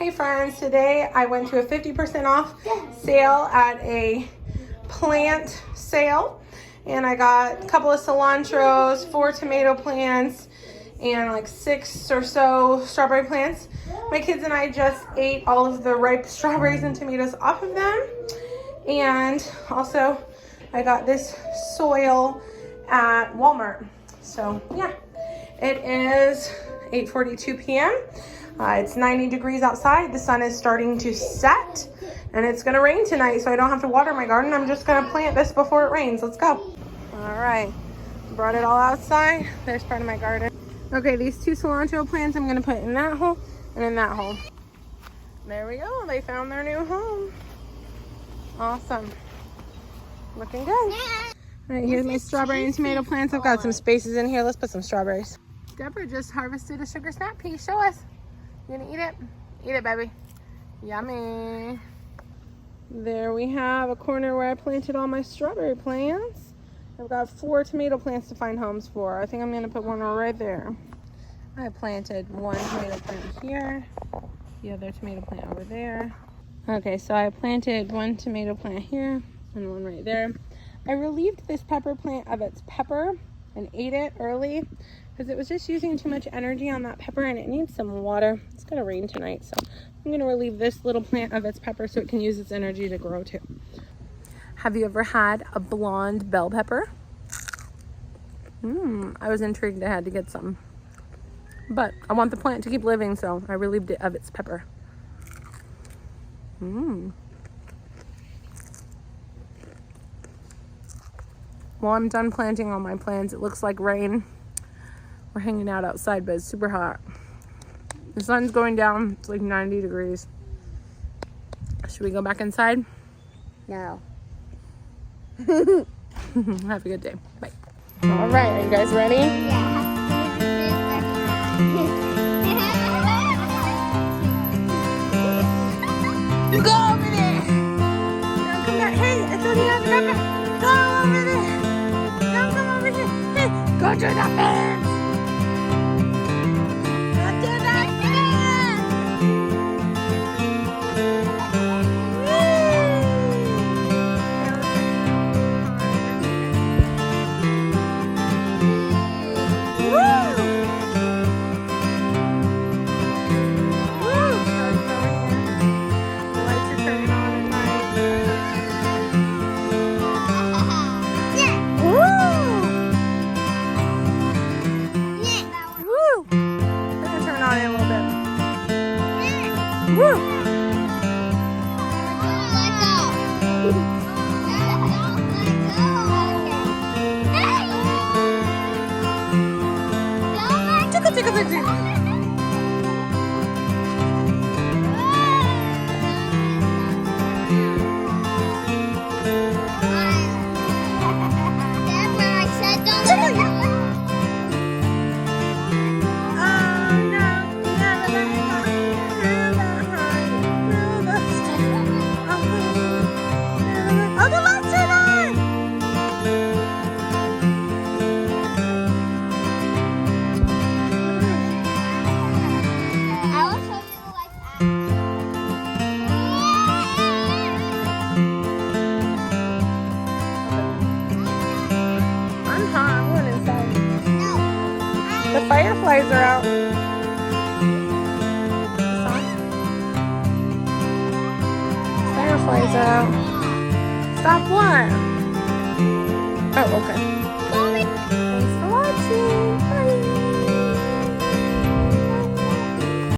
Hey friends, today I went to a 50% off sale at a plant sale, and I got a couple of cilantros, 4 tomato plants, and like 6 or so strawberry plants. My kids and I just ate all of the ripe strawberries and tomatoes off of them. And also I got this soil at Walmart. So yeah, it is 8:42 p.m. It's 90 degrees outside. The sun is starting to set, and it's gonna rain tonight, so I don't have to water my garden. I'm just gonna plant this before it rains. Let's go. All right, brought it all outside. There's part of my garden. Okay, these 2 cilantro plants I'm gonna put in that hole and in that hole. There we go. They found their new home. Awesome. Looking good. All right, here's my strawberry and tomato plants. I've got some spaces in here. Let's put some strawberries. Deborah just harvested a sugar snap pea. Show us. You gonna eat it? Eat it, baby. Yummy. There we have a corner where I planted all my strawberry plants. I've got 4 tomato plants to find homes for. I think I'm gonna put one right there. I planted 1 tomato plant here, the other tomato plant over there. Okay, so I planted 1 tomato plant here and 1 right there. I relieved this pepper plant of its pepper and ate it early because it was just using too much energy on that pepper and it needs some water. It's gonna rain tonight, so I'm gonna relieve this little plant of its pepper so it can use its energy to grow too. Have you ever had a blonde bell pepper? I was intrigued. I had to get some. But I want the plant to keep living, so I relieved it of its pepper. Well, I'm done planting all my plants. It looks like rain. We're hanging out outside, but it's super hot. The sun's going down. It's like 90 degrees. Should we go back inside? No. Have a good day. Bye. All right, are you guys ready? Yeah. Go over there. Don't come back. Hey, I told you not to come back. Go over there. Don't come over here. Hey, go to the fence. Go to the fence. Woo! Woo! The fireflies are out. Fireflies are out. Stop what? Oh, okay.